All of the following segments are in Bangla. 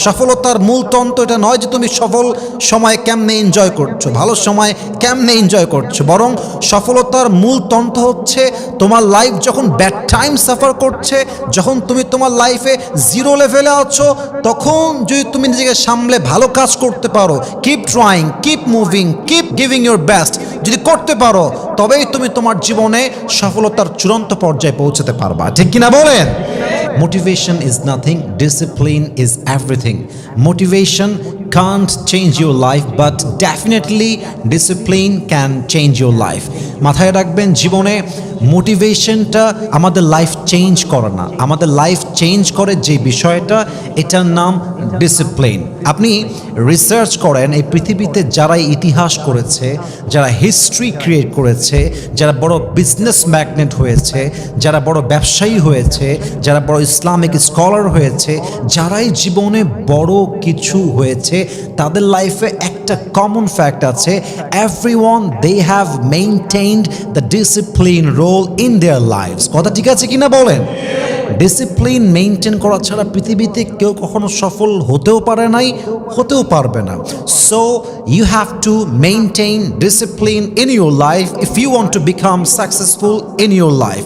সফলতার মূল তন্ত্র এটা নয় যে তুমি সফল সময় কেমনে এনজয় করছো, ভালো সময় কেমনে এনজয় করছো, বরং সফলতার মূল তন্ত্র হচ্ছে তোমার লাইফ যখন ব্যাড টাইম সাফার করছে, যখন তুমি তোমার লাইফে জিরো লেভেলে আছো, তখন যদি তুমি নিজেকে সামলে ভালো কাজ করতে পারো, keep trying, keep moving, keep giving your best, যদি করতে পারো তবেই তুমি তোমার জীবনে সফলতার চূড়ান্ত পর্যায়ে পৌঁছাতে পারবা। ঠিক কিনা বলেন? Motivation is nothing, discipline is everything. Motivation can't change your life, but definitely discipline can change your life. মাথায় রাখবেন, জীবনে মোটিভেশনটা আমাদের লাইফ চেঞ্জ করে না, আমাদের লাইফ চেঞ্জ করে যে বিষয়টা, এটার নাম ডিসিপ্লিন। আপনি রিসার্চ করেন, এই পৃথিবীতে যারা ইতিহাস করেছে, যারা হিস্ট্রি ক্রিয়েট করেছে, যারা বড় বিজনেস ম্যাগনেট হয়েছে, যারা বড় ব্যবসায়ী হয়েছে, যারা বড় ইসলামিক স্কলার হয়েছে, যারাই জীবনে বড় কিছু হয়েছে, তাদের লাইফে একটা কমন ফ্যাক্ট আছে, everyone they have maintained the discipline role in their lifes. কথা ঠিক আছে কিনা বলেন? ডিসিপ্লিন মেইনটেইন করা ছাড়া পৃথিবীতে কেউ কখনো সফল হতেও পারে নাই, হতেও পারবে না। So you have to maintain discipline in your life if you want to become successful in your life.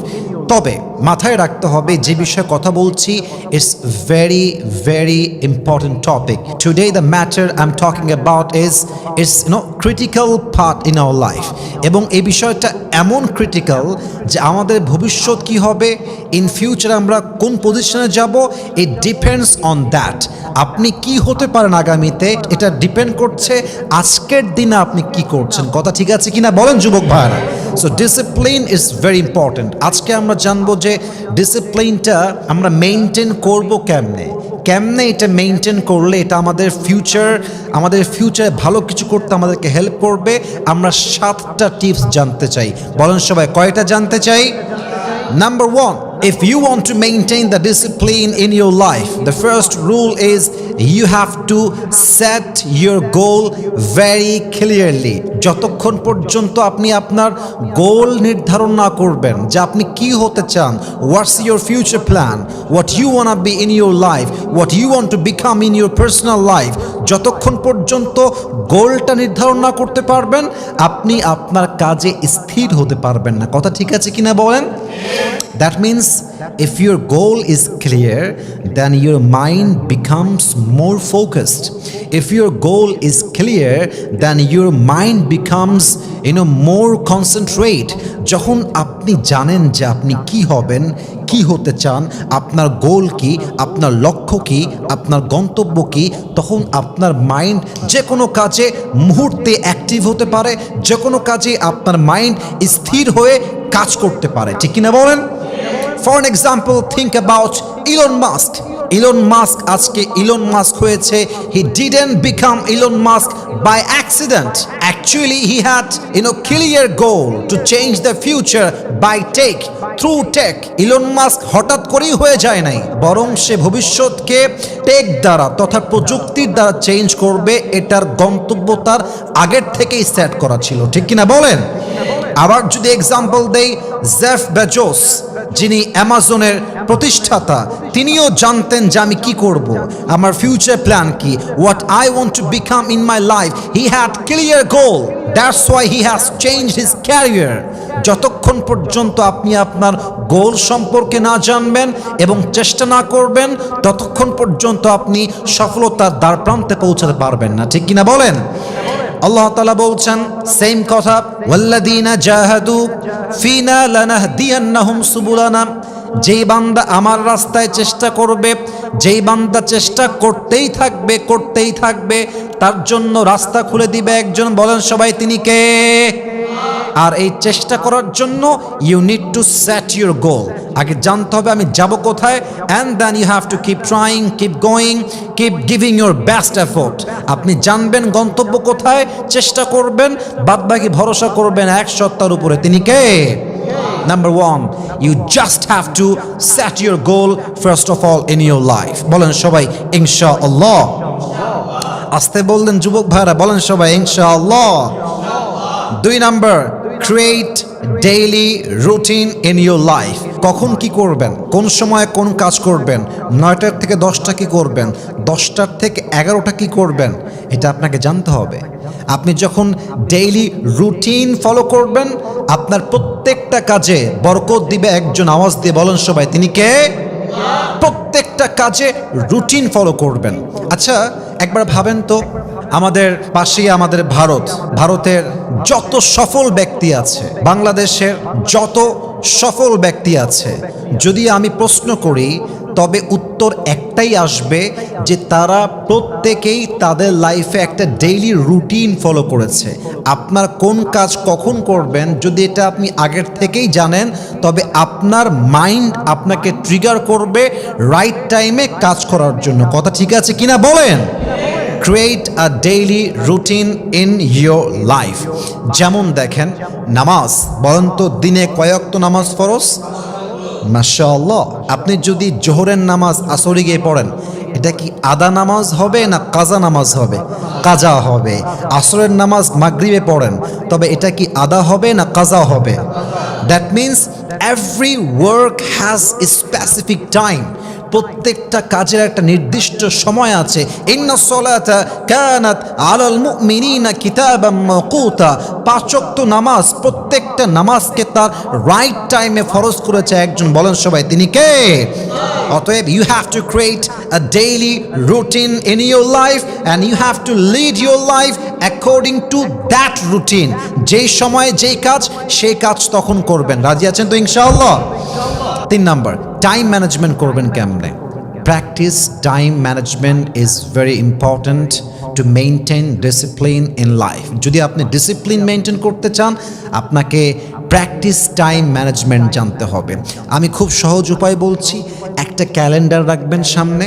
তবে মাথায় রাখতে হবে, যে বিষয়ে কথা বলছি, it's very very important topic. Today the matter I am talking about is it's critical part in our life. এবং এই বিষয়টা এমন ক্রিটিক্যাল যে আমাদের ভবিষ্যৎ কি হবে, ইন ফিউচার আমরা কোন পজিশনে যাব, ইট ডিপেন্ডস অন দ্যাট। আপনি কি হতে পারেন আগামীতে, এটা ডিপেন্ড করছে আজকের দিনে আপনি কি করছেন। কথা ঠিক আছে কিনা বলেন যুবক ভাইরা? So discipline is very important. আজকে আমরা জানবো যে ডিসিপ্লিনটা আমরা মেনটেন করব কেমনে, কেমনে এটা মেনটেন করলে এটা আমাদের ফিউচারে ভালো কিছু করতে আমাদেরকে হেল্প করবে। আমরা 7টা টিপস জানতে চাই। বলেন সবাই, কয়টা জানতে চাই? Number 1, if you want to maintain the discipline in your life, the first rule is you have to set your goal very clearly. যতক্ষণ পর্যন্ত আপনি আপনার গোল নির্ধারণ না করবেন যে আপনি কি হতে চান, what's your future plan, what you want to be in your life, what you want to become in your personal life, যতক্ষণ পর্যন্ত গোলটা নির্ধারণ না করতে পারবেন, আপনি আপনার কাজে স্থির হতে পারবেন না। কথা ঠিক আছে কিনা বলেন? That means if your goal is clear, then your mind becomes more focused. If your goal is clear, then your mind becomes more concentrate. যখন আপনি জানেন যে আপনি কি হবেন, কি হতে চান, আপনার গোল কি, আপনার লক্ষ্য কি, আপনার গন্তব্য কি, তখন আপনার মাইন্ড যে কোনো কাজে মুহূর্তে অ্যাক্টিভ হতে পারে, যে কোনো কাজে আপনার মাইন্ড স্থির হয়ে কাজ করতে পারে। ঠিক কিনা বলেন? For an example, think about Elon Musk. Elon Musk আজকে Elon Musk হয়েছে, he didn't become Elon Musk by accident. Actually he had clear goal to change the future by through tech. Elon Musk হঠাৎ করেই হয়ে যায় নাই, বরং সে ভবিষ্যৎকে টেক দ্বারা তথা প্রযুক্তির দ্বারা চেঞ্জ করবে, এটার গন্তব্য তার আগের থেকেই সেট করা ছিল। ঠিক কিনা বলেন? আবার যদি এক্সাম্পল দেই, জেফ বেজোস যিনি অ্যামাজনের প্রতিষ্ঠাতা, তিনিও জানতেন যে আমি কি করব, আমার ফিউচার প্ল্যান কি, what I want to become in my life. He had clear goal, that's why he has changed his career. যতক্ষণ পর্যন্ত আপনি আপনার গোল সম্পর্কে না জানবেন এবং চেষ্টা না করবেন, ততক্ষণ পর্যন্ত আপনি সফলতার দ্বার প্রান্তে পৌঁছাতে পারবেন না। ঠিক কিনা বলেন? আল্লাহ তাআলা বলছেন সেম কথা, ওয়াল্লাযীনা জাহাদু ফিনা লানাহদিয়ান্নাহুম সুবুলানা। যেই বান্দা আমার রাস্তায় চেষ্টা করবে, যেই বান্দা চেষ্টা করতেই থাকবে, তার জন্য রাস্তা খুলে দিবে একজন। বলেন সবাই, তিনি কে? আর এই চেষ্টা করার জন্য you need to set your goal. আগে জানতে হবে আমি যাব কোথায়, and then you have to keep trying, keep going, keep giving your best effort. আপনি জানবেন গন্তব্য কোথায়, চেষ্টা করবেন, বাদবাকি ভরসা করবেন এক সত্তার উপরে। তিনি কে? Number 1, you just have to set your goal first of all in your life. বলেন সবাই ইনশাআল্লাহ। আস্তে বললেন যুবক ভাইরা, বলেন সবাই ইনশাআল্লাহ। 2 number, create daily routine in your life. কখন কি করবেন, কোন সময় কোন কাজ করবেন, 9টার থেকে 10টা কি করবেন, 10টার থেকে 11টা কি করবেন, এটা আপনাকে জানতে হবে। আপনি যখন ডেইলি রুটিন ফলো করবেন, আপনার প্রত্যেকটা কাজে বরকত দিবে একজন। আওয়াজ দিয়ে বলেন সবাই, তিনি কে? প্রত্যেকটা কাজে রুটিন ফলো করবেন। আচ্ছা, একবার ভাবেন তো, আমাদের পাশেই আমাদের ভারতের যত সফল ব্যক্তি আছে, বাংলাদেশের যত সফল ব্যক্তি আছে, যদি আমি প্রশ্ন করি তবে উত্তর একটাই আসবে যে তারা প্রত্যেকেই তাদের লাইফে একটা ডেইলি রুটিন ফলো করেছে। আপনার কোন কাজ কখন করবেন, যদি এটা আপনি আগের থেকেই জানেন, তবে আপনার মাইন্ড আপনাকে ট্রিগার করবে রাইট টাইমে কাজ করার জন্য। কথা ঠিক আছে কিনা বলেন? Create a daily routine in your life. যেমন দেখেন, নামাজ, বলেন তো দিনে কয় ওয়াক্ত নামাজ ফরজ? মাশাআল্লাহ। আপনি যদি জোহরের নামাজ আসরে গিয়ে পড়েন, এটা কি আদা নামাজ হবে না কাজা নামাজ হবে? কাজা হবে। আসরের নামাজ মাগরিবে পড়েন, তবে এটা কি আদা হবে না কাজা হবে? That means every work has a specific time. প্রত্যেকটা কাজের একটা নির্দিষ্ট সময় আছে। ইন্নাস সালাতা কানাত আলাল মুমিনিনা কিতাবাম মাওকুতা। 5 ওয়াক্ত নামাজ, প্রত্যেকটা নামাজকে তার রাইট টাইমে ফরজ করেছে একজন। বলেন সবাই, তিনি কে? অতএব you have to create a daily routine in your life and you have to lead your life according to that routine. যেই সময়ে যেই কাজ, সেই কাজ তখন করবেন। রাজি আছেন তো ইনশাআল্লাহ? 3 নাম্বার, টাইম ম্যানেজমেন্ট করবেন কেমনে? Practice time management is very important to maintain discipline in life. যদি আপনি ডিসিপ্লিন মেনটেন করতে চান, আপনাকে প্র্যাকটিস টাইম ম্যানেজমেন্ট জানতে হবে। আমি খুব সহজ উপায় বলছি। একটা ক্যালেন্ডার রাখবেন সামনে,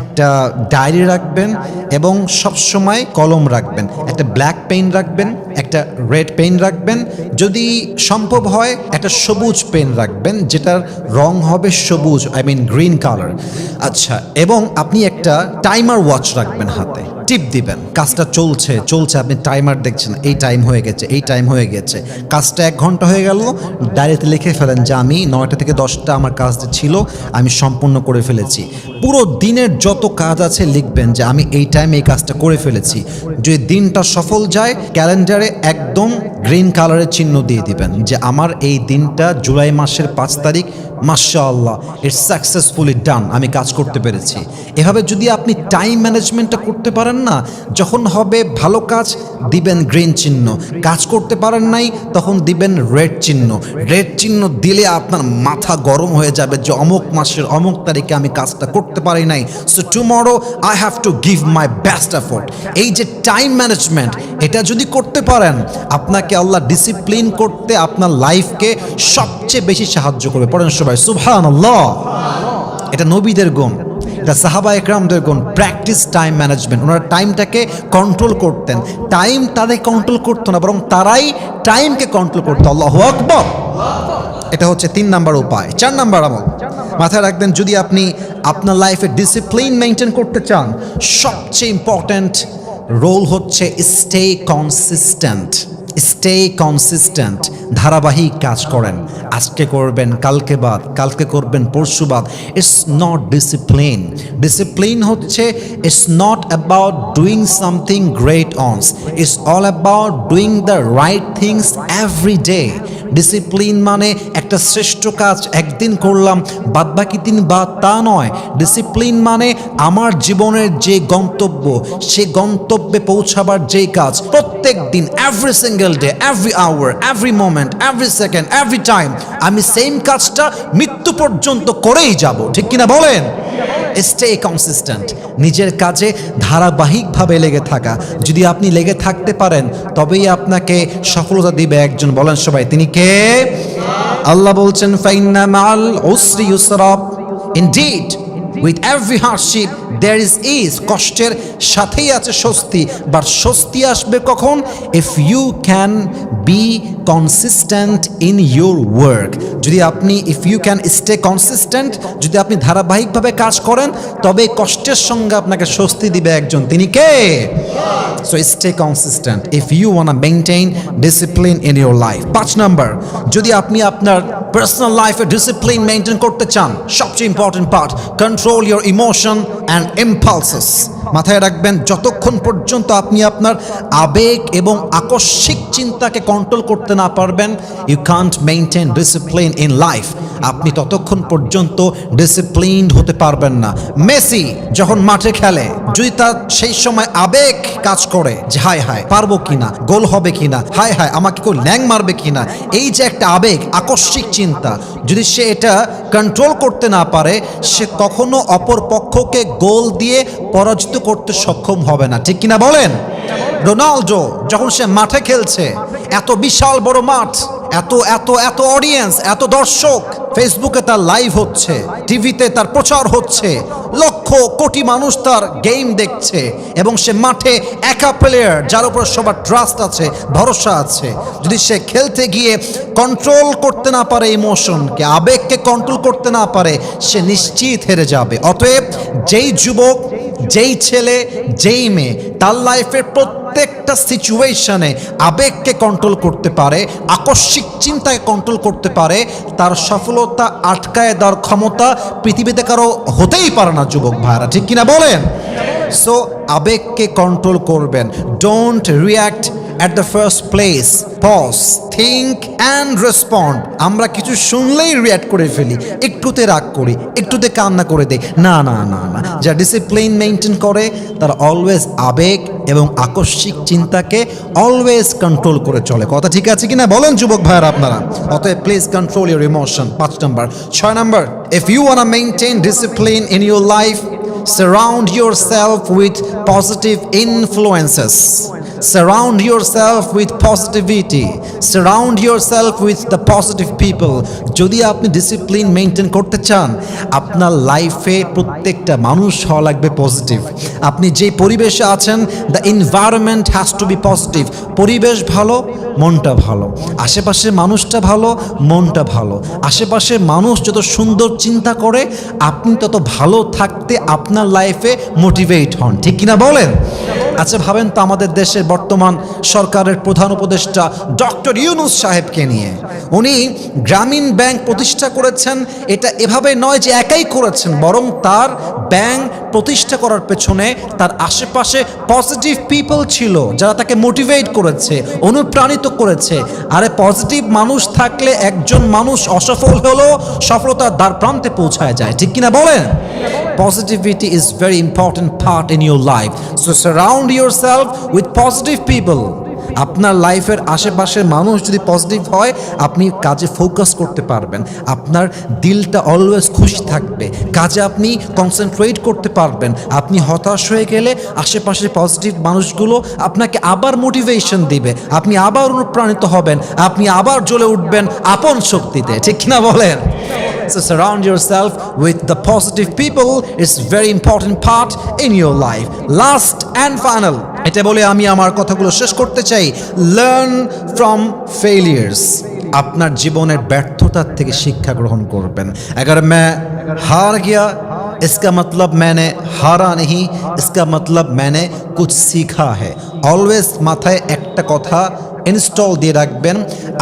একটা ডায়েরি রাখবেন এবং সবসময় কলম রাখবেন। একটা ব্ল্যাক পেন রাখবেন, একটা রেড পেন রাখবেন, যদি সম্ভব হয় একটা সবুজ পেন রাখবেন যেটার রং হবে সবুজ, গ্রিন কালার। আচ্ছা, এবং আপনি একটা টাইমার ওয়াচ রাখবেন হাতে, টিপ দিবেন। কাজটা চলছে, আপনি টাইমার দেখছেন, এই টাইম হয়ে গেছে, এই টাইম হয়ে গেছে, কাজটা 1 ঘন্টা হয়ে গেল, ডায়েরিতে লিখে ফেলেন যে আমি 9টা থেকে 10টা আমার কাজ ছিল, আমি সম্পূর্ণ করে ফেলেছি। পুরো দিনের যত কাজ আছে লিখবেন যে আমি এই টাইমে এই কাজটা করে ফেলেছি। যদি দিনটা সফল যায়, ক্যালেন্ডারে একদম গ্রিন কালারের চিহ্ন দিয়ে দিবেন যে আমার এই দিনটা জুলাই মাসের 5 তারিখ, মাশাআল্লাহ, ইটস সাকসেসফুলি ডান, আমি কাজ করতে পেরেছি। এভাবে যদি আপনি টাইম ম্যানেজমেন্টটা করতে পারেন না, যখন হবে ভালো কাজ দিবেন গ্রিন চিহ্ন, কাজ করতে পারেন নাই তখন দিবেন রেড চিহ্ন। রেড চিহ্ন দিলে আপনার মাথা গরম হয়ে যাবে যে অমুক মাসের অমুক তারিখে আমি কাজটা করতে পারি নাই, so tomorrow I have to give my best effort. এই যে টাইম ম্যানেজমেন্ট, এটা যদি করতে পারেন, আপনাকে আল্লাহ ডিসিপ্লিন করতে আপনার লাইফকে সবচেয়ে বেশি সাহায্য করবে। পড়েন সবাই সুবহানাল্লাহ। এটা নবীদের গুণ, এটা সাহাবা একরামদের গুণ। Practice time management. ওনারা টাইমটাকে কন্ট্রোল করতেন। টাইম তাদের কন্ট্রোল করতো না, বরং তারাই টাইমকে কন্ট্রোল করতো। আল্লাহু আকবার। এটা হচ্ছে 3 নাম্বার উপায়। 4 নাম্বার আমল মাথায় রাখবেন, যদি আপনি আপনার লাইফে ডিসিপ্লিন মেনটেন করতে চান, সবচেয়ে ইম্পর্ট্যান্ট রোল হচ্ছে স্টে কনসিস্টেন্ট। স্টে কনসিস্টেন্ট, ধারাবাহিক কাজ করেন। আজকে করবেন, কালকে বাদ, কালকে করবেন, পরশু বাদ। It's not discipline. ডিসিপ্লিন হচ্ছে it's not about doing something great once, it's all about doing the right things every day. Discipline মানে একটা শ্রেষ্ঠ কাজ একদিন করলাম, বাদবাকি দিন বাদ, তা নয়। ডিসিপ্লিন মানে আমার জীবনের যে গন্তব্য, সে গন্তব্যে পৌঁছাবার যেই কাজ, প্রত্যেক দিন, every single day, every hour, every moment, every second, every time আমি সেম কাজটা মৃত্যু পর্যন্ত করেই যাব। ঠিক কিনা বলেন? স্টে কনসিস্টেন্ট, নিজের কাজে ধারাবাহিকভাবে লেগে থাকা। যদি আপনি লেগে থাকতে পারেন, তবেই আপনাকে সফলতা দিবে একজন। বলেন সবাই, তিনি কে? আল্লাহ বলছেন ফাইন্না মাল উসরি ইউসরা। Indeed with every hardship there is is, কষ্টের সাথেই আছে স্বস্তি। বাট স্বস্তি আসবে কখন? If you can be consistent in your work, যদি আপনি if you can stay consistent, যদি আপনি ধারাবাহিকভাবে কাজ করেন, তবে কষ্টের সঙ্গে আপনাকে স্বস্তি দিবে একজন, তিনি কে? So stay consistent if you want maintain discipline in your life. 5 number, যদি আপনি আপনার পার্সোনাল লাইফে ডিসিপ্লিন মেইনটেইন করতে চান, সবচেয়ে important part, control your emotion and impulses. মাথায় রাখবেন, যতক্ষণ পর্যন্ত আপনি আপনার আবেগ এবং আকস্মিক চিন্তাকে কন্ট্রোল করতে না পারবেন, you can't maintain discipline in life. আপনি ততক্ষণ পর্যন্ত ডিসিপ্লিনড হতে পারবেন না। মেসি যখন মাঠে খেলে, যদি তার সেই সময় আবেগ কাজ করে যে হায় হায় পারবো কিনা, গোল হবে কিনা, হায় হায় আমাকে কেউ ল্যাং মারবে কিনা, এই যে একটা আবেগ, আকস্মিক চিন্তা, যদি সে এটা কন্ট্রোল করতে না পারে, সে কখনো অপর পক্ষকে গোল দিয়ে পরাজিত করতে সক্ষম হবে না। ঠিক কিনা বলেন? রোনাল্ডো যখন সে মাঠে খেলছে, এত বিশাল বড় মাঠ, এত এত এত অডিয়েন্স, এত দর্শক, ফেসবুকে তার লাইভ হচ্ছে, টিভিতে তার প্রচার হচ্ছে, লক্ষ কোটি মানুষ তার গেম দেখছে, এবং সে মাঠে একা প্লেয়ার, যার উপর সবার ট্রাস্ট আছে, ভরসা আছে। যদি সে খেলতে গিয়ে কন্ট্রোল করতে না পারে ইমোশনকে, আবেগকে কন্ট্রোল করতে না পারে, সে নিশ্চিত হেরে যাবে। অতএব যেই যুবক, যেই ছেলে, যেই মেয়ে তার লাইফের প্রত্যেকটা সিচুয়েশনে আবেগকে কন্ট্রোল করতে পারে, আকস্মিক চিন্তাকে কন্ট্রোল করতে পারে, তার সফলতা আটকায় দেওয়ার ক্ষমতা পৃথিবীতে কারো হতেই পারে না, যুবক ভাইরা। ঠিক কিনা বলেন? সো আবেগকে কন্ট্রোল করবেন। Don't react at the first place, pause, think and respond. আমরা কিছু শুনলেই রিঅ্যাক্ট করে ফেলি, একটুতে রাগ করি, একটুতে কান্না করে দেই। না না না না, যা ডিসিপ্লিন মেনটেন করে তারা অলওয়েজ আবেগ এবং আকস্মিক চিন্তাকে অলওয়েজ কন্ট্রোল করে চলে। কথা ঠিক আছে কিনা বলেন যুবক ভাইয়েরা আপনারা? অতএব please control your emotion. 5 number. 6 number, if you want maintain discipline in your life, surround yourself with positive influences. Surround yourself with positivity. Surround yourself with the positive people. যদি আপনি ডিসিপ্লিন মেনটেন করতে চান, আপনার লাইফে প্রত্যেকটা মানুষ হওয়া লাগবে পজিটিভ। আপনি যে পরিবেশে আছেন, the environment has to be positive. পরিবেশ ভালো, মনটা ভালো, আশেপাশের মানুষটা ভালো, মনটা ভালো। আশেপাশের মানুষ যত সুন্দর চিন্তা করে, আপনি তত ভালো থাকতে আপনার লাইফে মোটিভেট হন। ঠিক কিনা বলেন? আচ্ছা ভাবেন তো, আমাদের দেশের বর্তমান সরকারের প্রধান উপদেষ্টা ডক্টর ইউনূস সাহেবকে নিয়ে, উনি গ্রামীণ ব্যাংক প্রতিষ্ঠা করেছেন। এটা এভাবে নয় যে একাই করেছেন, বরং তার ব্যাংক প্রতিষ্ঠা করার পেছনে তার আশেপাশে পজিটিভ পিপল ছিল, যারা তাকে মোটিভেট করেছে, অনুপ্রাণিত করেছে। আরে পজিটিভ মানুষ থাকলে একজন মানুষ অসফল হলেও সফলতার দ্বার প্রান্তে পৌঁছায় যায়। ঠিক কিনা বলেন? Positivity is very important part in your life. So surround yourself with positive people. আপনার লাইফের আশেপাশের মানুষ যদি পজিটিভ হয়, আপনি কাজে ফোকাস করতে পারবেন, আপনার দিলটা অলওয়েজ খুশি থাকবে, কাজে আপনি কনসেন্ট্রেট করতে পারবেন। আপনি হতাশ হয়ে গেলে আশেপাশের পজিটিভ মানুষগুলো আপনাকে আবার মোটিভেশন দিবে, আপনি আবার অনুপ্রাণিত হবেন, আপনি আবার জ্বলে উঠবেন আপন শক্তিতে। ঠিক না বলেন? So surround yourself with the positive people. It's very important part in your life. Last and final, এটা বলে আমি আমার কথাগুলো শেষ করতে চাই। Learn from failures. আপনার জীবনের ব্যর্থতার থেকে শিক্ষা গ্রহণ করবেন। अगर मैं हार गया, इसका मतलब मैंने हारा नहीं, इसका मतलब मैंने कुछ सीखा है। Always মাথায় একটা কথা ইনস্টল দিয়ে রাখবেন,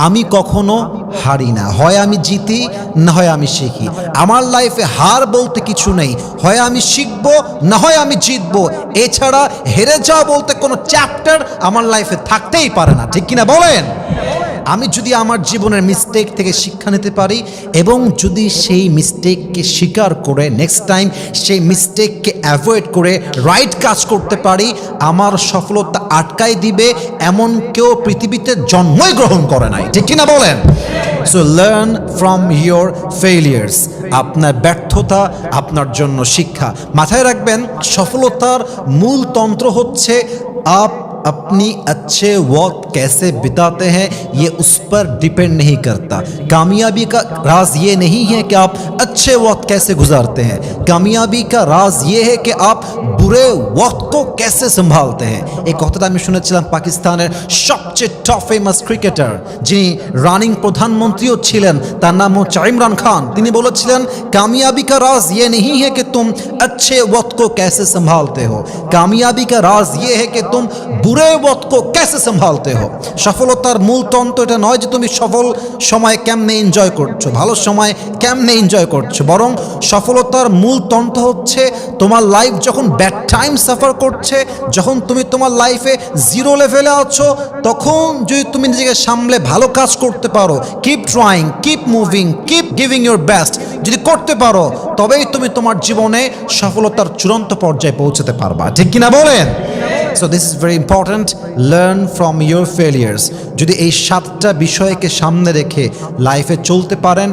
আমি কখনো হারি না, হয় আমি জিতি না হয় আমি শিখি। আমার লাইফে হার বলতে কিছু নেই, হয় আমি শিখবো না হয় আমি জিতবো। এছাড়া হেরে যাওয়া বলতে কোনো চ্যাপ্টার আমার লাইফে থাকতেই পারে না। ঠিক কিনা বলেন? আমি যদি আমার জীবনের মিস্টেক থেকে শিক্ষা নিতে পারি এবং যদি সেই মিস্টেককে স্বীকার করে নেক্সট টাইম সেই মিস্টেককে অ্যাভয়েড করে রাইট কাজ করতে পারি, আমার সফলতা আটকাই দিবে এমন কেউ পৃথিবীতে জন্মই গ্রহণ করে নাই। ঠিক কিনা বলেন? So learn from your ফেইলিয়ার্স। আপনার ব্যর্থতা আপনার জন্য শিক্ষা। মাথায় রাখবেন, সফলতার মূল তন্ত্র হচ্ছে আপ अपनी अच्छे वक्त कैसे बिताते हैं ये उस पर डिपेंड नहीं करता। कामयाबी का राज ये नहीं है कि आप अच्छे वक्त कैसे गुजारते हैं, कामयाबी का राज ये है कि आप बुरे वक्त को कैसे संभालते हैं। एक কথাটা আমি শুনেছিলাম পাকিস্তানের সবচেয়ে টপ ফেমাস ক্রিকেটার যিনি রানিং প্রধানমন্ত্রীও ছিলেন, তার নাম হচ্ছে ইমরান খান। তিনি বলেছিলেন कामयाबी का राज ये नहीं है कि तुम अच्छे वक्त को कैसे संभालते हो, कामयाबी का राज ये है कि तुम বুড়ে ওয়াক্ত কো कैसे संभालते हो। সফলতার মূল তন্ত্র এটা নয় যে তুমি সফল সময় কেমনে এনজয় করছো, ভালো সময় কেমনে এনজয় করছো, বরং সফলতার মূল তন্ত্র হচ্ছে তোমার লাইফ যখন ব্যাড টাইম সাফার করছে, যখন তুমি তোমার লাইফে জিরো লেভেলে আছো, তখন যদি তুমি নিজেকে সামলে ভালো কাজ করতে পারো, keep trying, keep moving, keep giving your best যদি করতে পারো, তবেই তুমি তোমার জীবনে সফলতার চূড়ান্ত পর্যায়ে পৌঁছাতে পারবা। ঠিক কিনা বলেন? So this is very important, learn from your failures। যদি এই 7টা বিষয়কে সামনে রেখে লাইফে চলতে পারেন,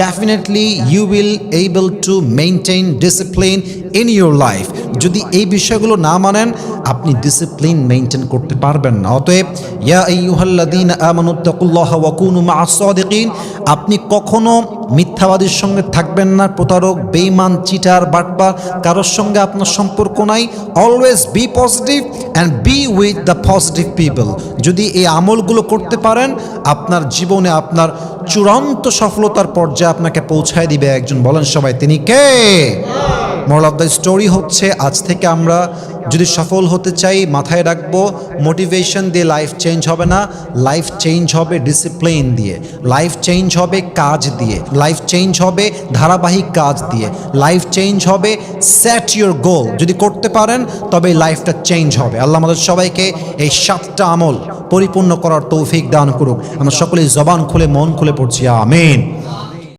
definitely you will able to maintain discipline in your life। যদি এই বিষয়গুলো না মানেন আপনি ডিসিপ্লিন মেইনটেইন করতে পারবেন না। অতএব ইয়া আইয়ুহাল্লাযীনা আমানুত্তাকুল্লাহা ওয়া কুনু মা'আস সাদিকিন, আপনি কখনো মিথ্যাবাদীর সঙ্গে থাকবেন না, প্রতারক, বেঈমান, চিটার, বাটপার কারোর সঙ্গে আপনার সম্পর্ক নাই। Always be positive and B with the positive people. যদি এই আমলগুলো করতে পারেন আপনার জীবনে আপনার চূড়ান্ত সফলতার পর্যায়ে আপনাকে পৌঁছায় দিবে একজন। বলেন সবাই তিনি কে? মোরাল অফ দ্য স্টোরি হচ্ছে আজ থেকে আমরা যদি সফল হতে চাই মাথায় রাখবো মোটিভেশন দিয়ে লাইফ চেঞ্জ হবে না, লাইফ চেঞ্জ হবে ডিসিপ্লিন দিয়ে, লাইফ চেঞ্জ হবে কাজ দিয়ে, লাইফ চেঞ্জ হবে ধারাবাহিক কাজ দিয়ে, লাইফ চেঞ্জ হবে সেট ইউর গোল। যদি করতে পারেন তবে লাইফটা চেঞ্জ হবে। আল্লাহ আমাদের সবাইকে এই 7টা আমল পরিপূর্ণ করার তৌফিক দান করুক। আমরা সকলেই জবান খুলে মন খুলে পড়ছি আমিন।